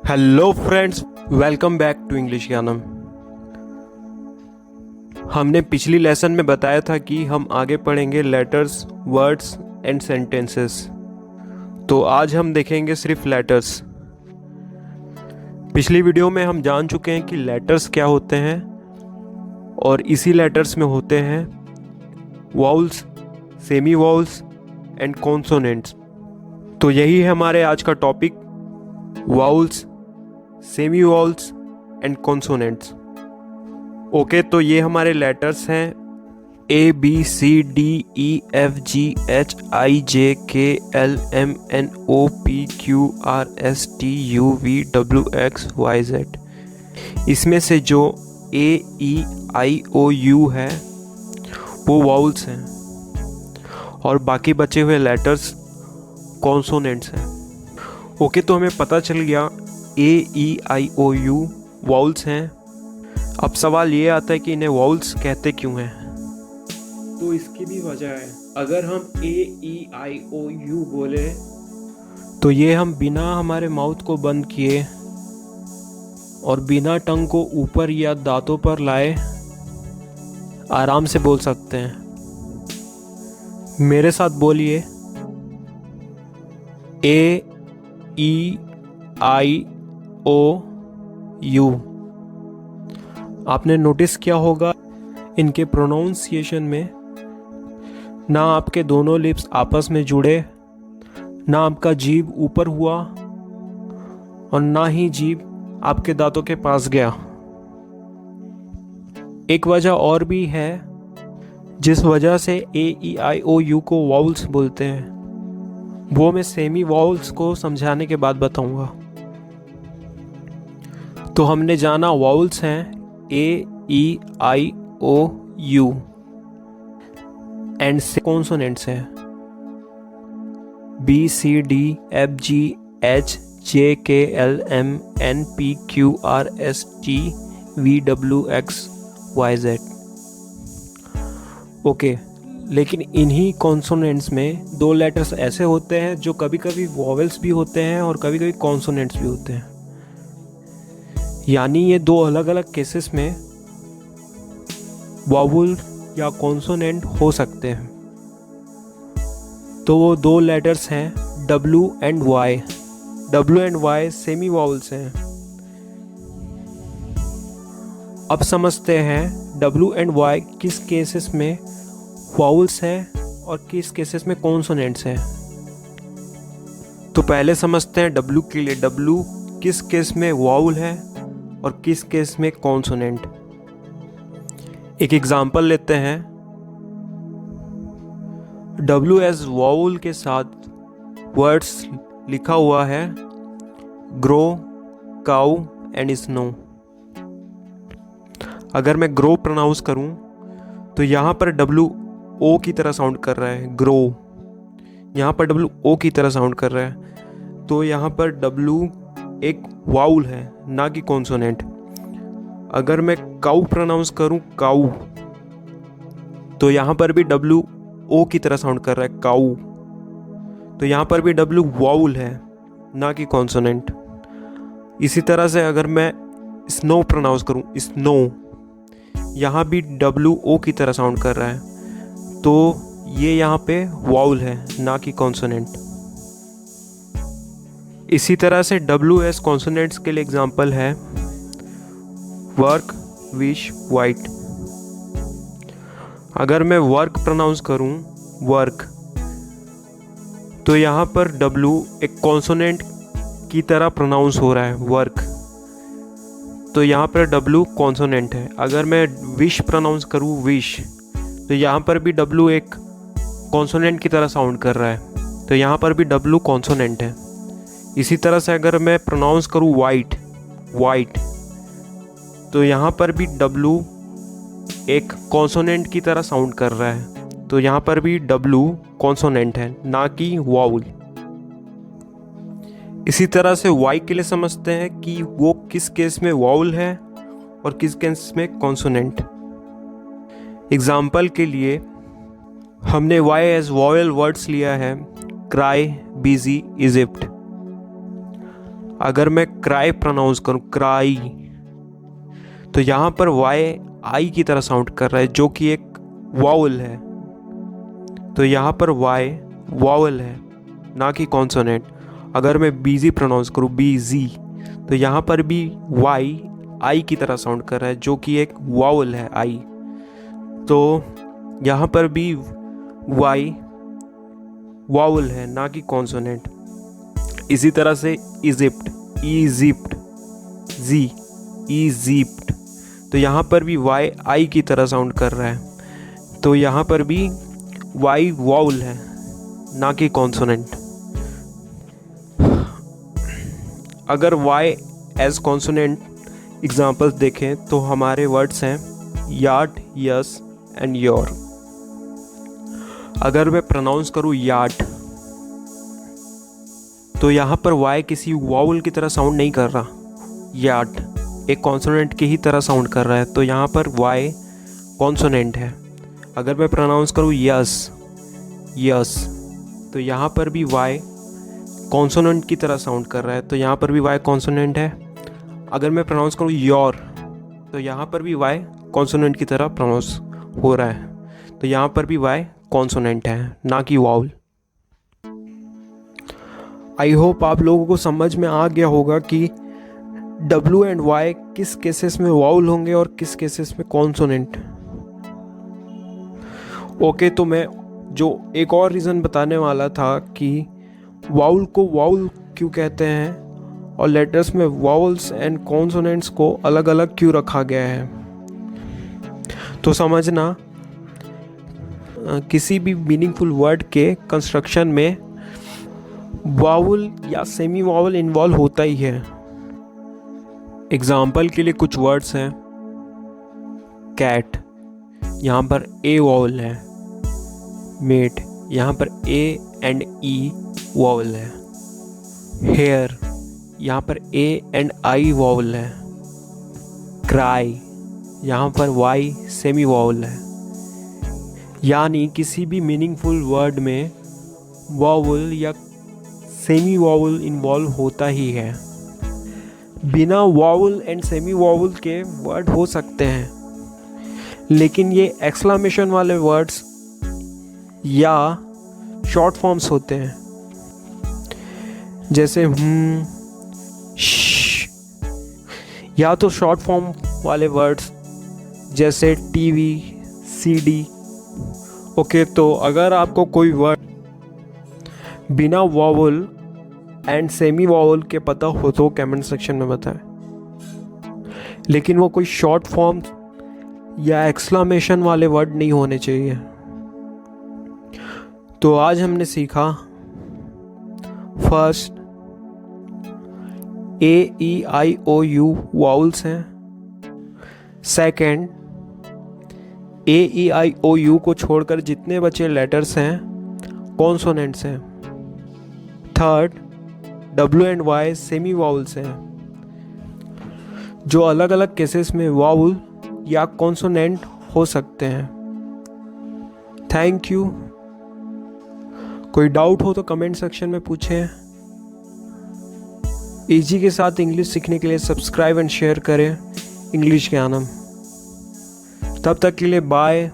Hello friends, welcome back to English Gyanam. हमने पिछली lesson में बताया था कि हम आगे पढ़ेंगे लेटर्स, वर्ड्स एंड सेंटेंसेस। तो आज हम देखेंगे सिर्फ लेटर्स। पिछली वीडियो में हम जान चुके हैं कि लेटर्स क्या होते हैं और इसी लेटर्स में होते हैं vowels, semi vowels and consonants. तो यही है हमारे आज का topic, vowels, semi vowels and consonants. Okay, तो ये हमारे लेटर्स हैं ABCDEFGHIJKLMNOPQRSTUVWXYZ। इसमें से जो AEIOU है वो वाउल्स हैं और बाकी बचे हुए लेटर्स कॉन्सोनेंट्स हैं। ओके, तो हमें पता चल गया AEIOU वाउल्स हैं। अब सवाल ये आता है कि इन्हें वाउल्स कहते क्यों हैं। तो इसकी भी वजह है। अगर हम AEIOU बोले तो ये हम बिना हमारे माउथ को बंद किए और बिना टंग को ऊपर या दांतों पर लाए आराम से बोल सकते हैं। मेरे साथ बोलिए, AEIOU। आपने नोटिस किया होगा इनके प्रोनाउंसिएशन में ना आपके दोनों लिप्स आपस में जुड़े, ना आपका जीभ ऊपर हुआ और ना ही जीभ आपके दांतों के पास गया। एक वजह और भी है जिस वजह से AEIOU को वाउल्स बोलते हैं, वो मैं सेमी वाउल्स को समझाने के बाद बताऊंगा। तो हमने जाना वाउल्स हैं AEIOU एंड कॉन्सोनेंट्स हैं BCDFGHKLMNPQRSTUVWXYZ। ओके, लेकिन इन्हीं कॉन्सोनेंट्स में दो लेटर्स ऐसे होते हैं जो कभी कभी वॉवेल्स भी होते हैं और कभी कभी कॉन्सोनेंट्स भी होते हैं। यानी ये दो अलग अलग केसेस में वावुल या कॉन्सोनेंट हो सकते हैं। तो वो दो लेटर्स हैं W and Y। W and Y semi vowels हैं। अब समझते हैं W एंड Y किस केसेस में वाउल्स हैं और किस केसेस में कॉन्सोनेंट्स हैं। तो पहले समझते हैं W के लिए। W किस केस में वाउल है और किस केस में कॉन्सोनेंट। एक एग्जांपल लेते हैं। W एज वाउल के साथ वर्ड्स लिखा हुआ है ग्रो, काउ एंड स्नो। अगर मैं ग्रो प्रोनाउंस करूं तो यहाँ पर W O की तरह साउंड कर रहा है, ग्रो। यहाँ पर W O की तरह साउंड कर रहा है, तो यहाँ पर W एक वाउल है, ना कि कॉन्सोनेंट। अगर मैं काउ प्रोनाउंस करूं, काउ, तो यहाँ पर भी W O की तरह साउंड कर रहा है, काउ। तो यहाँ पर भी W वाउल है, ना कि कॉन्सोनेंट। इसी तरह से अगर मैं स्नो प्रोनाउंस करूं, स्नो, यहाँ भी W O की तरह साउंड कर रहा है, तो ये यहाँ पे वाउल है, ना कि कॉन्सोनेंट। इसी तरह से W एस कॉन्सोनेंट्स के लिए एग्जांपल है वर्क, विश, वाइट। अगर मैं वर्क प्रोनाउंस करूं, वर्क, तो यहाँ पर W एक कॉन्सोनेंट की तरह प्रोनाउंस हो रहा है, वर्क, तो यहाँ पर W कॉन्सोनेंट है। अगर मैं विश प्रोनाउंस करूं, विश, तो यहाँ पर भी W एक कॉन्सोनेंट की तरह साउंड कर रहा है, तो यहाँ पर भी W कॉन्सोनेंट है। इसी तरह से अगर मैं प्रोनाउंस करूं वाइट, वाइट, तो यहाँ पर भी W एक कॉन्सोनेंट की तरह साउंड कर रहा है, तो यहाँ पर भी W कॉन्सोनेंट है, ना कि वाउल। इसी तरह से Y के लिए समझते हैं कि वो किस केस में वाउल है और किस केस में कॉन्सोनेंट। एग्जाम्पल के लिए हमने Y एज वॉवेल वर्ड्स लिया है क्राई, बिजी, इजिप्ट। अगर मैं क्राई प्रोनाउंस करूँ, क्राई, तो यहाँ पर वाई आई की तरह साउंड कर रहा है, जो कि एक वावल है। तो यहाँ पर वाई वावल है, ना कि कॉन्सोनेंट। अगर मैं बीजी प्रोनाउंस करूँ, बीजी, तो यहाँ पर भी वाई आई की तरह साउंड कर रहा है, जो कि एक वावल है, आई। तो यहाँ पर भी वाई वावल है, ना कि कॉन्सोनेंट। इसी तरह से इजिप्ट, इजिप्ट, जी, इजिप्ट, तो यहाँ पर भी वाई आई की तरह साउंड कर रहा है। तो यहाँ पर भी वाई वावल है, ना कि कॉन्सोनेंट। अगर वाई एज कॉन्सोनेंट एग्जाम्पल्स देखें तो हमारे वर्ड्स हैं यार्ड, यस एंड योर। अगर मैं प्रोनाउंस करूँ यार्ड, तो यहाँ पर वाई किसी वावल की तरह साउंड नहीं कर रहा, यार्ड एक कॉन्सोनेंट की ही तरह साउंड कर रहा है, तो यहाँ पर वाई कॉन्सोनेंट है। अगर मैं प्रोनाउंस करूँ यस, यस, तो यहाँ पर भी वाई कॉन्सोनेंट की तरह साउंड कर रहा है, तो यहाँ पर भी वाई कॉन्सोनेंट है। अगर मैं प्रोनाउंस करूँ योर, तो यहाँ पर भी वाई कॉन्सोनेंट की तरह प्रोनाउंस हो रहा है, तो यहाँ पर भी वाई कॉन्सोनेंट है, ना कि वावल। आई होप आप लोगों को समझ में आ गया होगा कि W एंड Y किस केसेस में वावल होंगे और किस केसेस में कॉन्सोनेंट। ओके, तो मैं जो एक और रीज़न बताने वाला था कि वावल को वावल क्यों कहते हैं और लेटर्स में वावल्स एंड कॉन्सोनेंट्स को अलग अलग क्यों रखा गया है। तो समझना, किसी भी मीनिंगफुल वर्ड के कंस्ट्रक्शन में वावल या सेमी वावल इन्वॉल्व होता ही है। एग्जाम्पल के लिए कुछ वर्ड्स हैं, कैट, यहाँ पर ए वावल है, मेट, यहाँ पर ए एंड ई वावल है, हेयर, यहाँ पर ए एंड आई वावल है, क्राई, यहाँ पर वाई सेमी वावल है। यानी किसी भी मीनिंगफुल वर्ड में वावल या सेमी वावल इन्वॉल्व होता ही है। बिना वावल एंड सेमी वावल के वर्ड हो सकते हैं, लेकिन ये एक्सक्लेमेशन वाले वर्ड्स या शॉर्ट फॉर्म्स होते हैं, जैसे श, या तो शॉर्ट फॉर्म वाले वर्ड्स जैसे टीवी, सीडी। ओके, तो अगर आपको कोई वर्ड बिना वावल एंड सेमी वावल के पता हो तो कमेंट सेक्शन में बताएं, लेकिन वो कोई शॉर्ट फॉर्म या एक्सक्लेमेशन वाले वर्ड नहीं होने चाहिए। तो आज हमने सीखा, फर्स्ट AEIOU वावल्स हैं, सेकंड AEIOU को छोड़कर जितने बचे लेटर्स हैं कॉन्सोनेंट्स हैं, third W and Y semi vowels हैं, जो अलग अलग केसेस में वावल या कॉन्सोनेंट हो सकते हैं। Thank you. कोई डाउट हो तो कमेंट सेक्शन में पूछें। इजी के साथ इंग्लिश सीखने के लिए सब्सक्राइब एंड शेयर करें इंग्लिश ज्ञानम। तब तक के लिए बाय,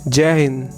जय हिंद।